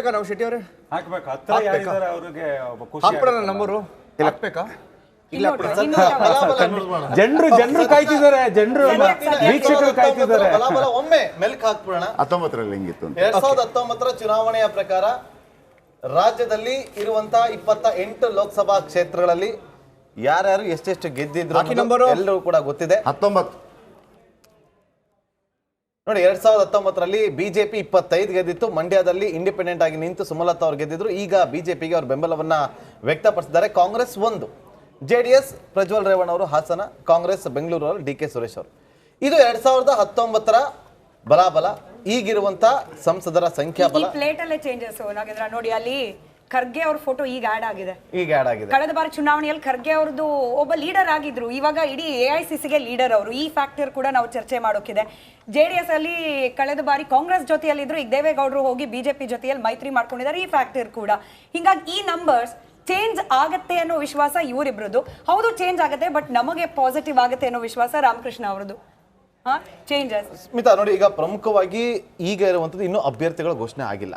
ಹಾಕ್ಬೇಕಾ ನಾವು ಶೆಟ್ಟಿ ಅವರೇ? ಹಾಕ್ಬೇಕು. ಹತ್ರ ಯಾರಿದ್ದಾರೆ ಅವ್ರಿಗೆ ಹಾಕ್ಬಿಡೋಣ ನಂಬರು. ಹಾಕ್ಬೇಕಾ? ಇಲ್ಲ ಜನರು ಕಾಯ್ತಿದ್ದಾರೆ, ಜನರು ವೀಕ್ಷಕರು ಕಾಯ್ತಿದ್ದಾರೆ. ಒಮ್ಮೆ ಮೆಲ್ಕ್ ಹಾಕ್ಬಿಡೋಣ. 19ರಲ್ಲಿ ಹೆಂಗಿತ್ತು? 2019 ಚುನಾವಣೆಯ ಪ್ರಕಾರ ರಾಜ್ಯದಲ್ಲಿ ಇರುವಂತಹ 28 ಲೋಕಸಭಾ ಕ್ಷೇತ್ರಗಳಲ್ಲಿ ಯಾರ್ಯಾರು ಎಷ್ಟೆಷ್ಟು ಗೆದ್ದಿದ್ರು ಎಲ್ಲರೂ ಕೂಡ ಗೊತ್ತಿದೆ. 19 ನೋಡಿ, 2019ರಲ್ಲಿ ಬಿಜೆಪಿ 25 ಗೆದ್ದಿತ್ತು. ಮಂಡ್ಯದಲ್ಲಿ ಇಂಡಿಪೆಂಡೆಂಟ್ ಆಗಿ ನಿಂತು ಸುಮಲತಾ ಅವರು ಗೆದ್ದಿದ್ರು. ಈಗ ಬಿಜೆಪಿಗೆ ಅವ್ರ ಬೆಂಬಲವನ್ನ ವ್ಯಕ್ತಪಡಿಸಿದ್ದಾರೆ. ಕಾಂಗ್ರೆಸ್ 1, ಜೆಡಿಎಸ್ ಪ್ರಜ್ವಲ್ ರೇವಣ್ಣ ಅವರು ಹಾಸನ, ಕಾಂಗ್ರೆಸ್ ಬೆಂಗಳೂರು ಅವರು ಡಿ ಕೆ ಸುರೇಶ್ ಅವರು. ಇದು 2019ರ ಬಲಾಬಲ. ಈಗಿರುವಂತ ಸಂಸದರ ಸಂಖ್ಯಾಬಲ. ಪ್ಲೇಟ್ ಅಲ್ಲೇ ಚೇಂಜಸ್ ನಾಗೇಂದ್ರ ನೋಡಿ, ಅಲ್ಲಿ ಖರ್ಗೆ ಅವ್ರ ಫೋಟೋ ಈಗ ಆಡ್ ಆಗಿದೆ. ಕಳೆದ ಬಾರಿ ಚುನಾವಣೆಯಲ್ಲಿ ಖರ್ಗೆ ಅವ್ರದ್ದು ಒಬ್ಬ ಲೀಡರ್ ಆಗಿದ್ರು, ಇವಾಗ ಇಡೀ AICCಗೆ ಲೀಡರ್ ಅವರು. ಈ ಫ್ಯಾಕ್ಟರ್ ಕೂಡ ನಾವು ಚರ್ಚೆ ಮಾಡೋಕಿದೆ. JDS ಅಲ್ಲಿ ಕಳೆದ ಬಾರಿ ಕಾಂಗ್ರೆಸ್ ಜೊತೆಯಲ್ಲಿದ್ರು, ಈಗ ದೇವೇಗೌಡರು ಹೋಗಿ ಬಿಜೆಪಿ ಜೊತೆಯಲ್ಲಿ ಮೈತ್ರಿ ಮಾಡ್ಕೊಂಡಿದ್ದಾರೆ. ಈ ಫ್ಯಾಕ್ಟರ್ ಕೂಡ ಹೀಗಾಗಿ ಈ ನಂಬರ್ಸ್ ಚೇಂಜ್ ಆಗತ್ತೆ ಅನ್ನೋ ವಿಶ್ವಾಸ ಇವರಿಬ್ರದ್ದು. ಹೌದು ಚೇಂಜ್ ಆಗತ್ತೆ, ಬಟ್ ನಮಗೆ ಪಾಸಿಟಿವ್ ಆಗತ್ತೆ ಅನ್ನೋ ವಿಶ್ವಾಸ ರಾಮಕೃಷ್ಣ ಅವರದ್ದು. ಚೇಂಜಸ್ ಸ್ಮಿತಾ ನೋಡಿ, ಈಗ ಪ್ರಮುಖವಾಗಿ ಈಗ ಇರುವಂತದ್ದು ಇನ್ನೂ ಅಭ್ಯರ್ಥಿಗಳ ಘೋಷಣೆ ಆಗಿಲ್ಲ.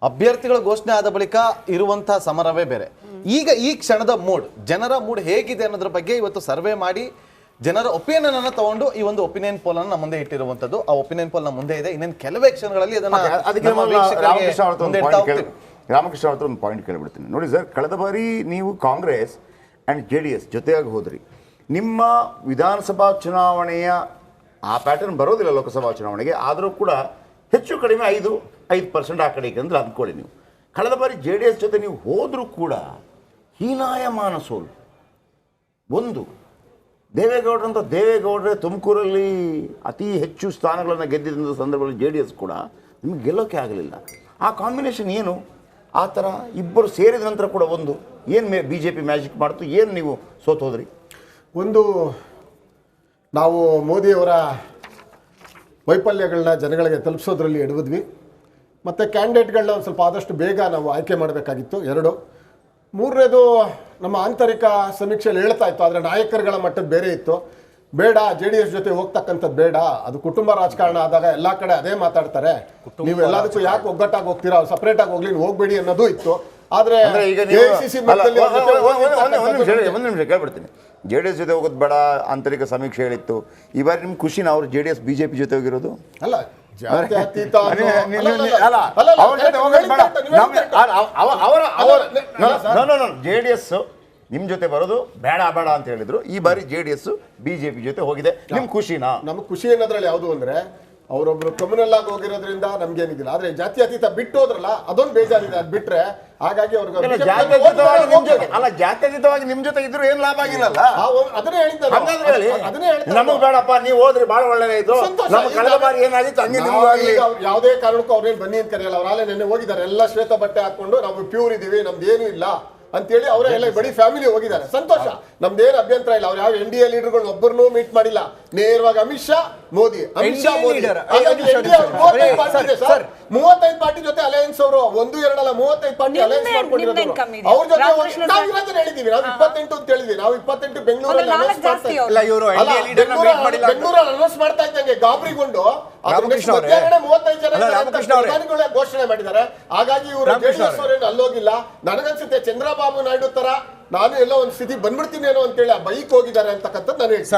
ಅಭ್ಯರ್ಥಿಗಳ ಘೋಷಣೆ ಆದ ಬಳಿಕ ಇರುವಂತಹ ಸಮರವೇ ಬೇರೆ. ಈಗ ಈ ಕ್ಷಣದ ಮೂಡ್, ಜನರ ಮೂಡ್ ಹೇಗಿದೆ ಅನ್ನೋದ್ರ ಬಗ್ಗೆ ಇವತ್ತು ಸರ್ವೆ ಮಾಡಿ ಜನರ ಒಪಿನಿಯನ್ ಅನ್ನ ತಗೊಂಡು ಈ ಒಂದು ಒಪಿನಿಯನ್ ಪೋಲ್ ಅನ್ನು ನಮ್ಮ ಮುಂದೆ ಇಟ್ಟಿರುವಂತದ್ದು. ಆ ಒಪಿನಿಯನ್ ಪೋಲ್ ನಮ್ಮ ಮುಂದೆ ಇದೆ. ಇನ್ನೇನು ಕೆಲವೇ ಕ್ಷಣಗಳಲ್ಲಿ ರಾಮಕೃಷ್ಣ ಅವ್ರ ಒಂದು ಪಾಯಿಂಟ್ ಕೇಳಿಬಿಡ್ತೀನಿ. ನೋಡಿ ಸರ್, ಕಳೆದ ಬಾರಿ ನೀವು ಕಾಂಗ್ರೆಸ್ ಆ್ಯಂಡ್ JDS ಜೊತೆಯಾಗಿ ಹೋದ್ರಿ. ನಿಮ್ಮ ವಿಧಾನಸಭಾ ಚುನಾವಣೆಯ ಆ ಪ್ಯಾಟರ್ನ್ ಬರೋದಿಲ್ಲ ಲೋಕಸಭಾ ಚುನಾವಣೆಗೆ. ಆದರೂ ಕೂಡ ಹೆಚ್ಚು ಕಡಿಮೆ 5% ಆ ಕಡೆಗೆ ಅಂದರೆ ಅಂದ್ಕೊಳ್ಳಿ. ನೀವು ಕಳೆದ ಬಾರಿ JDS ಜೊತೆ ನೀವು ಹೋದರೂ ಕೂಡ ಹೀನಾಯಮಾನ ಸೋಲು. ಒಂದು, ದೇವೇಗೌಡರೇ ತುಮಕೂರಲ್ಲಿ ಅತಿ ಹೆಚ್ಚು ಸ್ಥಾನಗಳನ್ನು ಗೆದ್ದಿದ್ದ ಸಂದರ್ಭದಲ್ಲಿ JDS ಕೂಡ ನಿಮಗೆ ಗೆಲ್ಲೋಕೆ ಆಗಲಿಲ್ಲ. ಆ ಕಾಂಬಿನೇಷನ್ ಏನು? ಆ ಥರ ಇಬ್ಬರು ಸೇರಿದ ನಂತರ ಕೂಡ ಏನು BJP ಮ್ಯಾಜಿಕ್ ಮಾಡ್ತು? ಏನು ನೀವು ಸೋತೋದ್ರಿ? ಒಂದು, ನಾವು ಮೋದಿಯವರ ವೈಫಲ್ಯಗಳನ್ನ ಜನಗಳಿಗೆ ತಲುಪಿಸೋದ್ರಲ್ಲಿ ಎಡವಿದ್ವಿ. ಮತ್ತು ಕ್ಯಾಂಡಿಡೇಟ್ಗಳನ್ನ ಒಂದು ಸ್ವಲ್ಪ ಆದಷ್ಟು ಬೇಗ ನಾವು ಆಯ್ಕೆ ಮಾಡಬೇಕಾಗಿತ್ತು. 2, 3ನೇದು ನಮ್ಮ ಆಂತರಿಕ ಸಮೀಕ್ಷೆಯಲ್ಲಿ ಹೇಳ್ತಾ ಇತ್ತು, ಆದರೆ ನಾಯಕರುಗಳ ಮಟ್ಟದ ಬೇರೆ ಇತ್ತು. ಬೇಡ, JDS ಜೊತೆ ಹೋಗ್ತಕ್ಕಂಥದ್ದು ಬೇಡ, ಅದು ಕುಟುಂಬ ರಾಜಕಾರಣ ಆದಾಗ ಎಲ್ಲ ಕಡೆ ಅದೇ ಮಾತಾಡ್ತಾರೆ, ನೀವು ಎಲ್ಲದಕ್ಕೂ ಯಾಕೆ ಒಗ್ಗಟ್ಟಾಗಿ ಹೋಗ್ತೀರಾ, ಅವ್ರು ಸಪ್ರೇಟಾಗಿ ಹೋಗ್ಲಿ, ಹೋಗ್ಬೇಡಿ ಅನ್ನೋದು ಇತ್ತು. ಆದರೆ ಈಗ ಒಂದು ನಿಮಿಷ ಕೇಳ್ಬಿಡ್ತೀನಿ. JDS ಜೊತೆ ಹೋಗೋದು ಬೇಡ, ಆಂತರಿಕ ಸಮೀಕ್ಷೆ ಹೇಳಿತ್ತು. ಈ ಬಾರಿ ನಿಮ್ಗೆ ಖುಷಿನ ಅವ್ರು JDS BJP ಜೊತೆ ಹೋಗಿರೋದು? ಅಲ್ಲ, ಅವ್ರ JDS ನಿಮ್ಮ ಜೊತೆ ಬರೋದು ಬೇಡ ಅಂತ ಹೇಳಿದ್ರು. ಈ ಬಾರಿ JDS BJP ಜೊತೆ ಹೋಗಿದೆ. ನಿಮ್ ಖುಷಿನಾ? ನಮ್ಗೆ ಖುಷಿ ಅನ್ನೋದ್ರಲ್ಲಿ ಯಾವುದು ಅಂದ್ರೆ, ಅವರೊಬ್ರು ಕಮ್ಯುನಲ್ ಆಗಿ ಹೋಗಿರೋದ್ರಿಂದ ನಮ್ಗೇನಿದಿಲ್ಲ. ಆದ್ರೆ ಜಾತ್ಯತೀತ ಬಿಟ್ಟು ಹೋದ್ರಲ್ಲ, ಅದೊಂದು ಬೇಜಾರಿದೆ. ಅದು ಬಿಟ್ರೆ ಹಾಗಾಗಿ ಜಾತ್ಯತೀತವಾಗಿ ನಿಮ್ ಜೊತೆ ಇದ್ರು ಏನ್ ಲಾಭ ಆಗಿಲ್ಲಲ್ಲ. ಅದನ್ನೇ ಹೇಳಿದ್ದಾರೆ, ನಮಗ್ ಬೇಡಪ್ಪ, ನೀವು ಹೋದ್ರಿ ಬಹಳ ಒಳ್ಳೆದಾಯ್ತು, ಕಳೆದ ಬಾರಿ ಏನಾಗಿತ್ತು ಹಂಗೆ ಯಾವುದೇ ಕಾರಣಕ್ಕೂ ಅವ್ರೇನು ಬನ್ನಿ ಅಂತ ಕರೆಯಲ್ಲ. ಅವ್ರಾಲೆ ನೆನ್ನೆ ಹೋಗಿದ್ದಾರೆ, ಎಲ್ಲ ಶ್ವೇತ ಬಟ್ಟೆ ಹಾಕೊಂಡು ನಾವು ಪ್ಯೂರ್ ಇದೀವಿ, ನಮ್ದೇನು ಇಲ್ಲ ಅಂತೇಳಿ ಅವರೇ ಎಲ್ಲ ಬರೀ ಫ್ಯಾಮಿಲಿ ಹೋಗಿದ್ದಾರೆ. ಸಂತೋಷ, ನಮ್ದೇನು ಅಭ್ಯಂತರ ಇಲ್ಲ. ಅವ್ರು ಯಾವ NDA ಲೀಡರ್ಗಳು ಒಬ್ಬರನ್ನೂ ಮೀಟ್ ಮಾಡಿಲ್ಲ. ನೇರವಾಗಿ ಅಮಿತ್ ಶಾ ಮೋದಿ, 35 ಪಾರ್ಟಿ ಜೊತೆ ಅಲಯನ್ಸ್ ಅವರು 1-2 35 ಪಾರ್ಟಿ ಅಲಯನ್ಸ್ ಮಾಡ್ಕೊಂಡಿರೋದು. ಅವ್ರ ಜೊತೆ ನಾವು ಹೇಳಿದೀವಿ, ನಾವು 28 ಅಂತ ಹೇಳಿದ್ವಿ. ನಾವು 28 ಬೆಂಗಳೂರಲ್ಲಿ ಅನೌನ್ಸ್ ಮಾಡ್ತಾ ಇದ್ದಂಗೆ ಗಾಬರಿಗೊಂಡು 35 ಜನ ಘೋಷಣೆ ಮಾಡಿದ್ದಾರೆ. ಹಾಗಾಗಿ ಇವರು JDS ಅವರೇನು ಅಲ್ಲೋಗಿಲ್ಲ. ನನಗನ್ಸುತ್ತೆ ಚಂದ್ರಬಾಬು ನಾಯ್ಡು ತರ ನಾನು ಎಲ್ಲೋ ಒಂದು ಸ್ಥಿತಿ ಬಂದ್ಬಿಡ್ತೀನಿ ಏನೋ ಅಂತೇಳಿ ಆ ಬೈಕ್ ಹೋಗಿದ್ದಾರೆ ಅಂತಕ್ಕಂಥದ್ದು ನಾನು ಹೇಳ್ತೀನಿ.